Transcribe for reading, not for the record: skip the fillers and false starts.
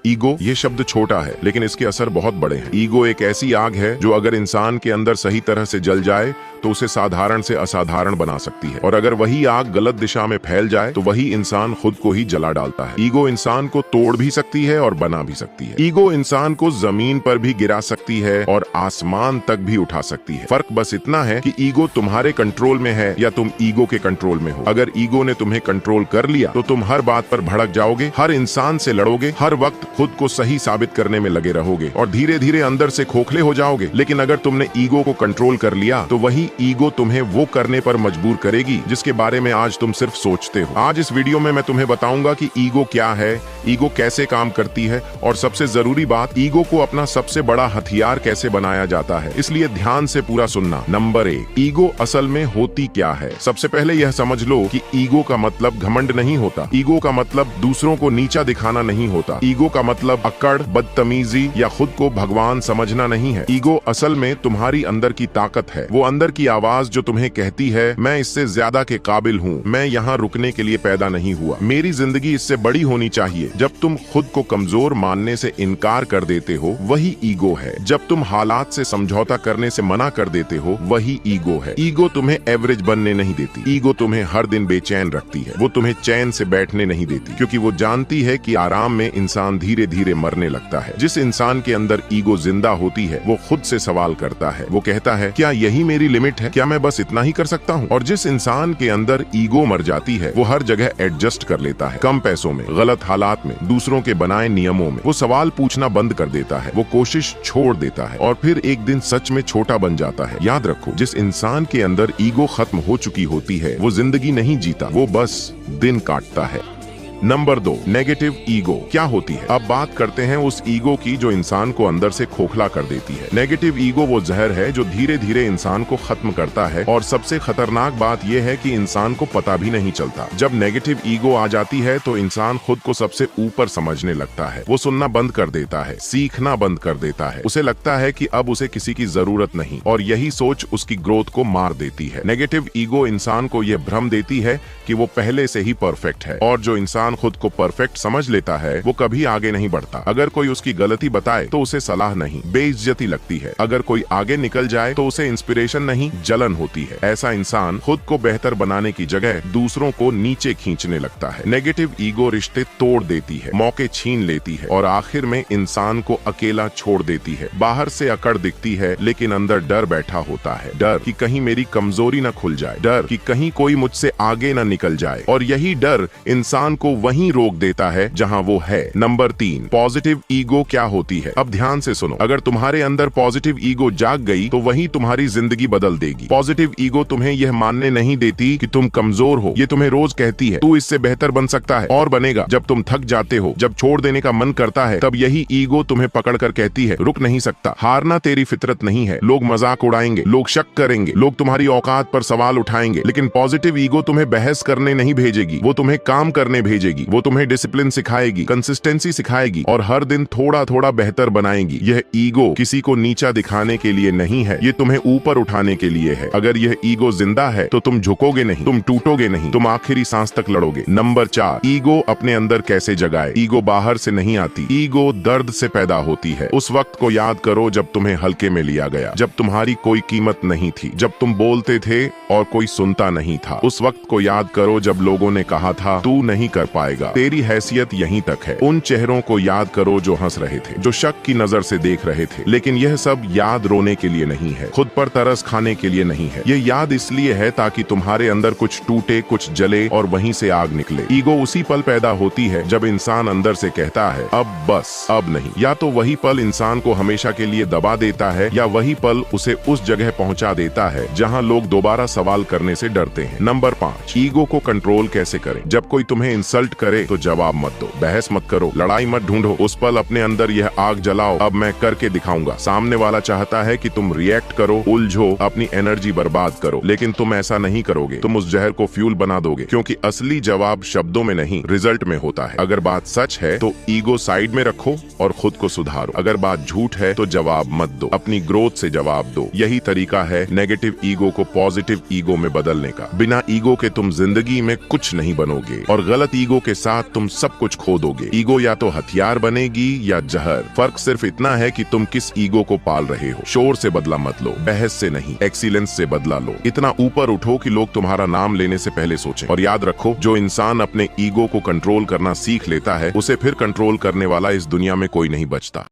Ego ये शब्द छोटा है लेकिन इसके असर बहुत बड़े हैं। ईगो एक ऐसी आग है जो अगर इंसान के अंदर सही तरह से जल जाए तो उसे साधारण से असाधारण बना सकती है, और अगर वही आग गलत दिशा में फैल जाए तो वही इंसान खुद को ही जला डालता है। ईगो इंसान को तोड़ भी सकती है और बना भी सकती है। ईगो इंसान को जमीन पर भी गिरा सकती है और आसमान तक भी उठा सकती है। फर्क बस इतना है कि ईगो तुम्हारे कंट्रोल में है या तुम ईगो के कंट्रोल में हो। अगर ईगो ने तुम्हें कंट्रोल कर लिया तो तुम हर बात पर भड़क जाओगे, हर इंसान से लड़ोगे, हर वक्त खुद को सही साबित करने में लगे रहोगे और धीरे धीरे अंदर से खोखले हो जाओगे। लेकिन अगर तुमने ईगो को कंट्रोल कर लिया तो वही ईगो तुम्हें वो करने पर मजबूर करेगी जिसके बारे में आज तुम सिर्फ सोचते हो। आज इस वीडियो में मैं तुम्हें बताऊंगा कि ईगो क्या है, ईगो कैसे काम करती है और सबसे जरूरी बात, ईगो को अपना सबसे बड़ा हथियार कैसे बनाया जाता है। इसलिए ध्यान से पूरा सुनना। नंबर 1, ईगो असल में होती क्या है। सबसे पहले यह समझ लो कि ईगो का मतलब घमंड नहीं होता। ईगो का मतलब दूसरों को नीचा दिखाना नहीं होता। ईगो का मतलब अकड़, बदतमीजी या खुद को भगवान समझना नहीं है। ईगो असल में तुम्हारी अंदर की ताकत है, वो अंदर की आवाज जो तुम्हें कहती है मैं इससे ज्यादा के काबिल हूँ, मैं यहाँ रुकने के लिए पैदा नहीं हुआ, मेरी जिंदगी इससे बड़ी होनी चाहिए। जब तुम खुद को कमजोर मानने से इनकार कर देते हो वही ईगो है। जब तुम हालात से समझौता करने से मना कर देते हो वही ईगो है। ईगो तुम्हें एवरेज बनने नहीं देती, ईगो तुम्हें हर दिन बेचैन रखती है। वो तुम्हें चैन से बैठने नहीं देती क्योंकि वो जानती है कि आराम में इंसान धीरे धीरे मरने लगता है। जिस इंसान के अंदर ईगो जिंदा होती है वो खुद से सवाल करता है, वो कहता है क्या यही मेरी लिमिट है, क्या मैं बस इतना ही कर सकता हूँ। और जिस इंसान के अंदर ईगो मर जाती है वो हर जगह एडजस्ट कर लेता है, कम पैसों में, गलत हालात में, दूसरों के बनाए नियमों में। वो सवाल पूछना बंद कर देता है, वो कोशिश छोड़ देता है और फिर एक दिन सच में छोटा बन जाता है। याद रखो, जिस इंसान के अंदर ईगो खत्म हो चुकी होती है वो जिंदगी नहीं जीता, वो बस दिन काटता है। नंबर 2, नेगेटिव ईगो क्या होती है। अब बात करते हैं उस ईगो की जो इंसान को अंदर से खोखला कर देती है। नेगेटिव ईगो वो जहर है जो धीरे धीरे इंसान को खत्म करता है और सबसे खतरनाक बात यह है कि इंसान को पता भी नहीं चलता। जब नेगेटिव ईगो आ जाती है तो इंसान खुद को सबसे ऊपर समझने लगता है। वो सुनना बंद कर देता है, सीखना बंद कर देता है। उसे लगता है कि अब उसे किसी की जरूरत नहीं और यही सोच उसकी ग्रोथ को मार देती है। नेगेटिव ईगो इंसान को यह भ्रम देती है कि वो पहले से ही परफेक्ट है और जो इंसान खुद को परफेक्ट समझ लेता है वो कभी आगे नहीं बढ़ता। अगर कोई उसकी गलती बताए तो उसे सलाह नहीं, बेइज्जती लगती है। अगर कोई आगे निकल जाए तो उसे इंस्पिरेशन नहीं, जलन होती है। ऐसा इंसान खुद को बेहतर बनाने की जगह दूसरों को नीचे खींचने लगता है। नेगेटिव ईगो रिश्ते तोड़ देती है, मौके छीन लेती है और आखिर में इंसान को अकेला छोड़ देती है। बाहर से अकड़ दिखती है लेकिन अंदर डर बैठा होता है। डर कि कहीं मेरी कमजोरी न खुल जाए, डर कि कहीं कोई मुझसे आगे न निकल जाए, और यही डर इंसान को वहीं रोक देता है जहां वो है। नंबर 3, पॉजिटिव ईगो क्या होती है। अब ध्यान से सुनो, अगर तुम्हारे अंदर पॉजिटिव ईगो जाग गई तो वही तुम्हारी जिंदगी बदल देगी। पॉजिटिव ईगो तुम्हें यह मानने नहीं देती कि तुम कमजोर हो, ये तुम्हें रोज कहती है तू इससे बेहतर बन सकता है और बनेगा। जब तुम थक जाते हो, जब छोड़ देने का मन करता है, तब यही ईगो तुम्हें पकड़ कर कहती है रुक नहीं सकता, हारना तेरी फितरत नहीं है। लोग मजाक उड़ाएंगे, लोग शक करेंगे, लोग तुम्हारी औकात पर सवाल उठाएंगे, लेकिन पॉजिटिव ईगो तुम्हें बहस करने नहीं भेजेगी, वो तुम्हें काम करने भेजेगी। वो तुम्हें डिसिप्लिन सिखाएगी, कंसिस्टेंसी सिखाएगी और हर दिन थोड़ा थोड़ा बेहतर बनाएगी। यह ईगो किसी को नीचा दिखाने के लिए नहीं है, ये तुम्हें ऊपर उठाने के लिए है। अगर यह ईगो जिंदा है तो तुम झुकोगे नहीं, तुम टूटोगे नहीं, तुम आखिरी सांस तक लड़ोगे। नंबर 4, ईगो अपने अंदर कैसे जगाए। ईगो बाहर से नहीं आती, ईगो दर्द से पैदा होती है। उस वक्त को याद करो जब तुम्हें हल्के में लिया गया, जब तुम्हारी कोई कीमत नहीं थी, जब तुम बोलते थे और कोई सुनता नहीं था। उस वक्त को याद करो जब लोगों ने कहा था तू नहीं कर पाएगा, तेरी हैसियत यहीं तक है। उन चेहरों को याद करो जो हंस रहे थे, जो शक की नजर से देख रहे थे। लेकिन यह सब याद रोने के लिए नहीं है, खुद पर तरस खाने के लिए नहीं है। यह याद इसलिए है ताकि तुम्हारे अंदर कुछ टूटे, कुछ जले और वहीं से आग निकले। ईगो उसी पल पैदा होती है जब इंसान अंदर से कहता है अब बस, अब नहीं। या तो वही पल इंसान को हमेशा के लिए दबा देता है या वही पल उसे उस जगह पहुंचा देता है जहां लोग दोबारा सवाल करने से डरते हैं। नंबर 5, ईगो को कंट्रोल कैसे करें। जब कोई तुम्हें इंसल्ट करे तो जवाब मत दो, बहस मत करो, लड़ाई मत ढूंढो। उस पल अपने अंदर यह आग जलाओ, अब मैं करके दिखाऊंगा। सामने वाला चाहता है कि तुम रिएक्ट करो, उलझो, अपनी एनर्जी बर्बाद करो, लेकिन तुम ऐसा नहीं करोगे। तुम उस जहर को फ्यूल बना दोगे क्योंकि असली जवाब शब्दों में नहीं, रिजल्ट में होता है। अगर बात सच है तो ईगो साइड में रखो और खुद को सुधारो। अगर बात झूठ है तो जवाब मत दो, अपनी ग्रोथ से जवाब दो। यही तरीका है नेगेटिव ईगो को पॉजिटिव ईगो में बदलने का। बिना ईगो के तुम जिंदगी में कुछ नहीं बनोगे और गलत ईगो ईगो के साथ तुम सब कुछ खो दोगे। ईगो या तो हथियार बनेगी या जहर। फर्क सिर्फ इतना है कि तुम किस ईगो को पाल रहे हो। शोर से बदला मत लो, बहस से नहीं, एक्सीलेंस से बदला लो। इतना ऊपर उठो कि लोग तुम्हारा नाम लेने से पहले सोचें। और याद रखो, जो इंसान अपने ईगो को कंट्रोल करना सीख लेता है, उसे फिर कंट्रोल करने वाला इस दुनिया में कोई नहीं बचता।